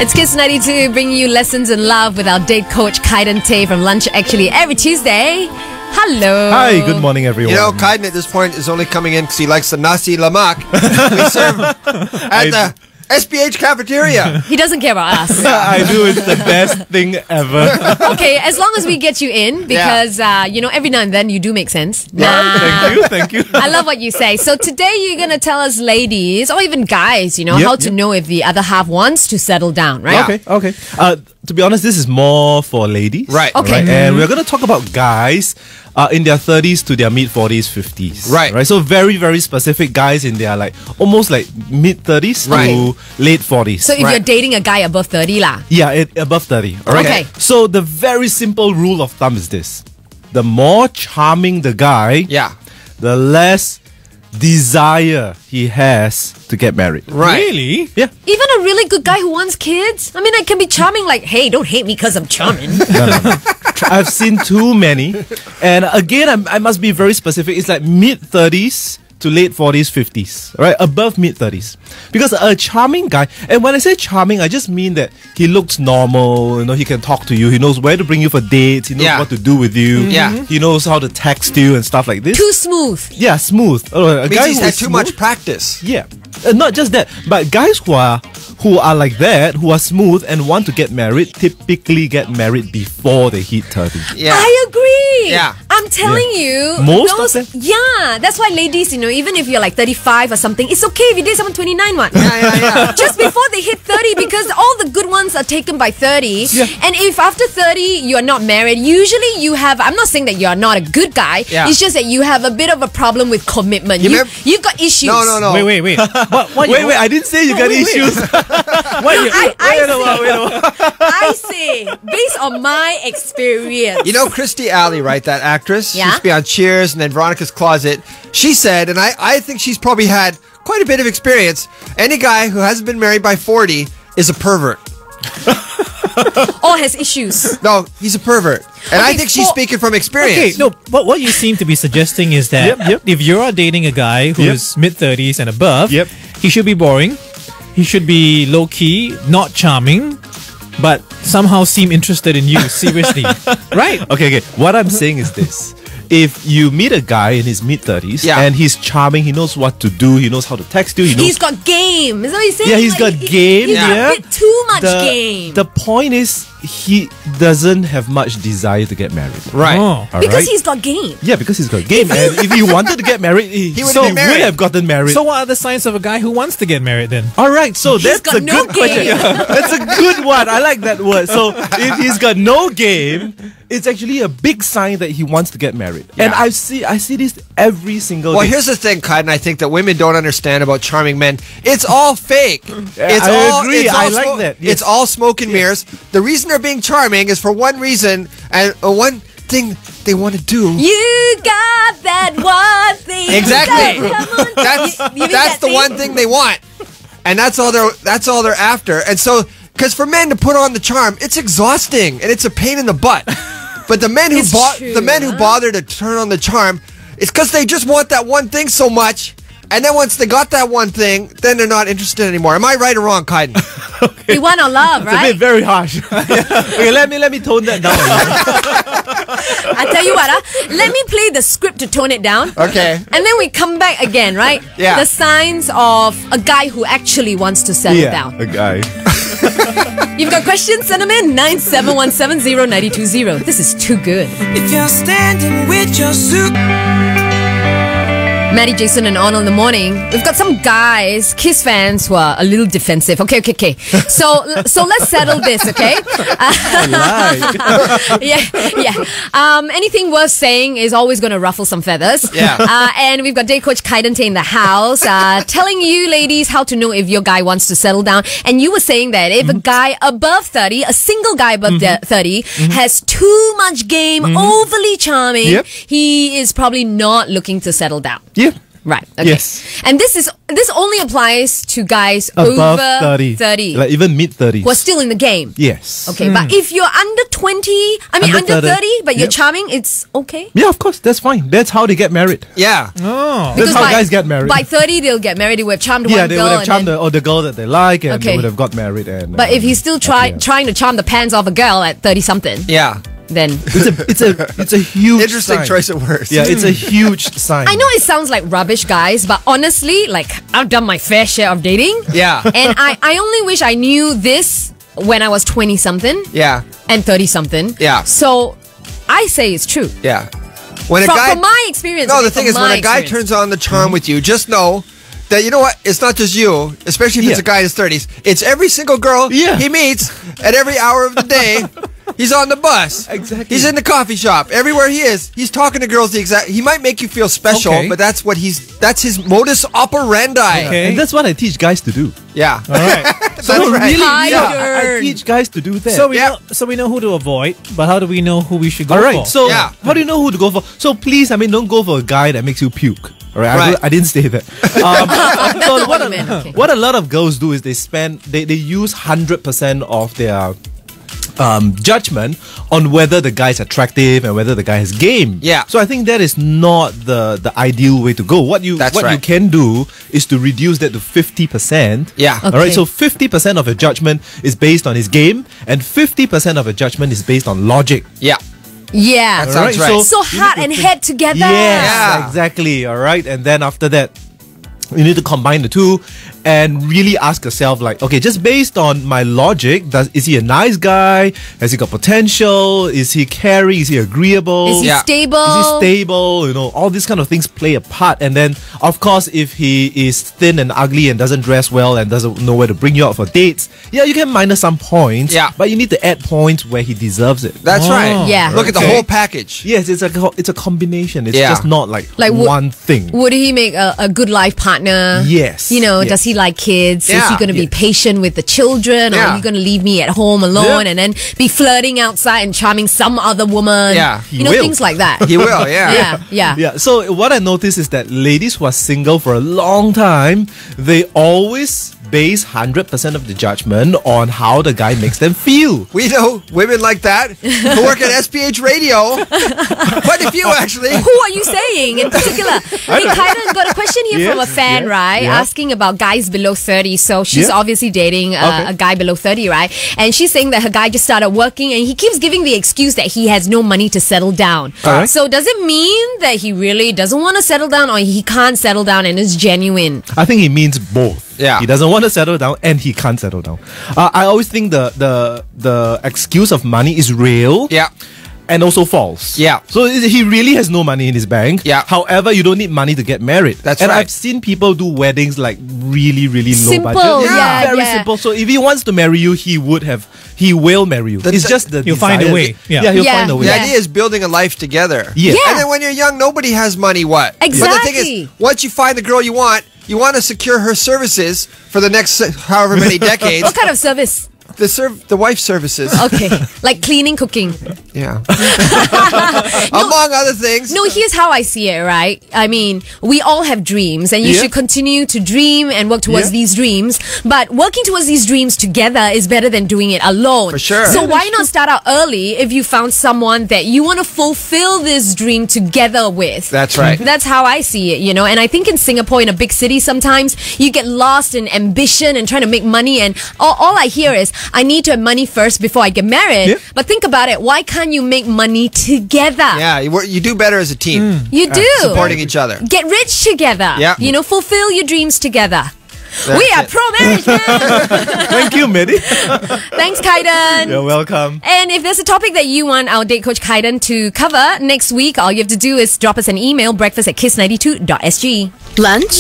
It's Kiss 92 bringing you lessons in love with our date coach Kydon from Lunch Actually every Tuesday. Hello. Hi, good morning everyone. You know, Kydon at this point is only coming in because he likes the nasi lemak we serve at the SPH cafeteria. He doesn't care about us. I do. It's the best thing ever. Okay, as long as we get you in, because you know, every now and then you do make sense. Thank you. I love what you say. So today you're gonna tell us, ladies, or even guys, you know, how to know if the other half wants to settle down, right? Okay. To be honest, this is more for ladies. Right. Okay. Right? And we're going to talk about guys in their 30s to their mid-40s, 50s. Right. So very, very specific guys in their almost mid-30s to late 40s. So if you're dating a guy above 30 lah. Yeah, above 30. All right? Okay. So the very simple rule of thumb is this. The more charming the guy, the less desire he has to get married. Right. Really? Yeah. Even a really good guy who wants kids? I mean, I can be charming like, hey, don't hate me because I'm charming. No. I've seen too many. And again, I must be very specific. It's like mid-30s to late 40s, 50s. Right? Above mid-30s. Because a charming guy, and when I say charming, I just mean that he looks normal, you know, he can talk to you, he knows where to bring you for dates, he knows what to do with you, he knows how to text you and stuff like this. Too smooth. Yeah, smooth. A Means guy he's who had is too smooth, much practice. Yeah. Not just that, but guys who are like that, who are smooth and want to get married, typically get married before they hit 30. Yeah. I agree. Yeah. I'm telling you. Most of them? Yeah. That's why ladies, you know, even if you're like 35 or something, it's okay if you date someone 29 one. Yeah. Just before they hit 30, because all the good ones are taken by 30. Yeah. And if after 30 you are not married, usually you have, I'm not saying that you're not a good guy. Yeah. It's just that you have a bit of a problem with commitment. You've got issues. No. Wait. Wait, I didn't say you got issues. I say, based on my experience. You know Christy Alley, right? That actress? Yeah. She used to be on Cheers and then Veronica's Closet. She said, and I think she's probably had quite a bit of experience, any guy who hasn't been married by 40 is a pervert. Or has issues. No, he's a pervert. And I think she's speaking from experience. Okay, no, but what you seem to be suggesting is that if you're dating a guy who's mid-30s and above, he should be boring, he should be low-key, not charming, but somehow seem interested in you, seriously. Right? Okay. What I'm saying is this. If you meet a guy in his mid-30s and he's charming, he knows what to do, he knows how to text you, he's got game. Is that what you're saying? Yeah, he's got game. He's got a bit too much game. The point is, he doesn't have much desire to get married. Right. Oh. Because he's got game. Yeah, because he's got game. And if he wanted to get married, he would have gotten married. So what are the signs of a guy who wants to get married then? Alright, so that's got a no good question. game. That's a good one. I like that word. So if he's got no game, it's actually a big sign that he wants to get married. Yeah. And I see this every single day. Well, here's the thing, Kydon, I think that women don't understand about charming men. It's all fake. I agree. I like that. Yes. It's all smoke and mirrors. The reason they're being charming is for one reason and one thing they want to do. You got that one thing. Exactly. That's That's the one thing they want. And that's all they're after. And so, because for men to put on the charm, it's exhausting and it's a pain in the butt. But the men who bother to turn on the charm, it's because they just want that one thing so much. And then once they got that one thing, then they're not interested anymore. Am I right or wrong, Kydon? We want our love, It's right? a bit very harsh. Okay, let me tone that down. I tell you what, let me play the script to tone it down. Okay. And then we come back again, right? Yeah. The signs of a guy who actually wants to settle down. A guy. You've got questions? Send them in 97170-920. This is too good. If you're standing with your suit. Maddie, Jason, and On in the morning. We've got some guys, Kiss fans, who are a little defensive. Okay. So let's settle this, okay? Anything worth saying is always going to ruffle some feathers. Yeah. And we've got day coach Kydon in the house, telling you ladies how to know if your guy wants to settle down. And you were saying that if a guy above 30, a single guy above 30, has too much game, overly charming, he is probably not looking to settle down. Yeah. Right. Okay. Yes. And this only applies to guys Above over 30. Like even mid-30s. who are still in the game. Yes. Okay, but if you're under 20, under 30, but you're charming, it's okay. Yeah, of course. That's fine. That's how they get married. Yeah. Oh. That's how guys get married. By 30, they'll get married. They would have charmed Yeah, one they girl. would have charmed and then- the girl that they like, and Okay. they would have got married. And But if he's still trying to charm the pants off a girl at 30 something, Yeah. then it's a huge Interesting sign. choice of words. Yeah, it's a huge sign. I know it sounds like rubbish, guys, but honestly, like I've done my fair share of dating. Yeah. And I only wish I knew this when I was 20 something Yeah. and 30 something. Yeah. So I say it's true. Yeah. When From my experience. No, okay, the thing from is, when my a guy experience. turns on the charm with you, just know that, you know what? It's not just you, especially if it's a guy in his 30s. It's every single girl he meets at every hour of the day. He's on the bus. Exactly. He's in the coffee shop. Everywhere he is, he's talking to girls he might make you feel special, Okay. but that's his modus operandi. Okay. And that's what I teach guys to do. Yeah. All right. That's right. I teach guys to do that. So we know who to avoid, but how do we know who we should go All right, for? so Yeah. how do you know who to go for? So please, don't go for a guy that makes you puke. All right, Right. I didn't say that. So not what you meant, okay. what a lot of girls do is they use 100% of their judgment on whether the guy is attractive and whether the guy has game. Yeah. So I think that is not the ideal way to go. What you right. can do is to reduce that to 50%. Yeah. All right. Okay. So 50% of your judgment is based on his game, and 50% of your judgment is based on logic. Yeah. Yeah. That sounds Alright, right. So you heart need and to head together. Yes, Yeah. exactly. All right. And then after that, you need to combine the two and really ask yourself, like, okay, just based on my logic, is he a nice guy? Has he got potential? Is he caring? Is he agreeable? Is he Yeah. stable? Is he stable? You know, all these kind of things play a part. And then, of course, if he is thin and ugly and doesn't dress well and doesn't know where to bring you out for dates, yeah, you can minus some points. Yeah. But you need to add points where he deserves it. That's Oh. right. Yeah. Look at the Okay. whole package. Yes, it's a combination. It's Yeah. just not like Like one thing. Would he make a good life partner? Yes. You know, Yes. does he like kids? Is he Yeah. going to be Yes. patient with the children? Or Yeah. are you going to leave me at home alone Yeah. and then be flirting outside and charming some other woman? Yeah. You know, He will. things like that. He will, yeah. Yeah, yeah. Yeah, so what I noticed is that ladies who are single for a long time, they always base 100% of the judgment on how the guy makes them feel. We know women like that who work at SPH Radio. Quite a few, actually. Who are you saying in particular? Hey, Kydon got a question here from a Yes, fan, yes, right? yeah. Asking about guys below 30. So she's Yeah. obviously dating Okay. a guy below 30, right? And she's saying that her guy just started working and he keeps giving the excuse that he has no money to settle down. Alright. So does it mean that he really doesn't want to settle down or he can't settle down and is genuine? I think he means both. Yeah. He doesn't want to settle down and he can't settle down. I always think the excuse of money is real. Yeah. And also false. Yeah. So he really has no money in his bank. Yeah. However, you don't need money to get married. That's and right. I've seen people do weddings like really, really low Simple, budget. yeah, Very yeah. simple. So if he wants to marry you, he will marry you. It's just the He'll find a desire. way. Yeah. He'll Yeah. find a way. The Yeah. idea is building a life together. Yeah. Yeah. And then when you're young, nobody has money, what? But the thing Exactly. is, once you find the girl you want to secure her services for the next however many decades. What kind of service? The wife services. Okay. Like cleaning, cooking. Yeah. Among other things. No, here's how I see it, right? I mean, we all have dreams and you Yeah. should continue to dream and work towards Yeah. these dreams. But working towards these dreams together is better than doing it alone. For sure. So Yeah, why not start out early if you found someone that you want to fulfill this dream together with? That's right. That's how I see it, you know. And I think in Singapore, in a big city, sometimes you get lost in ambition and trying to make money. And all I hear is, I need to have money first before I get married. Yeah. But think about it. Why can't you make money together? Yeah, you do better as a team. You do. Supporting each other. Get rich together. Yeah. You know, fulfill your dreams together. That's we are it. pro-marriage, man. Thank you, Mehdi. Thanks, Kydon. You're welcome. And if there's a topic that you want our date coach Kydon to cover next week, all you have to do is drop us an email, breakfast@kiss92.sg. Lunch?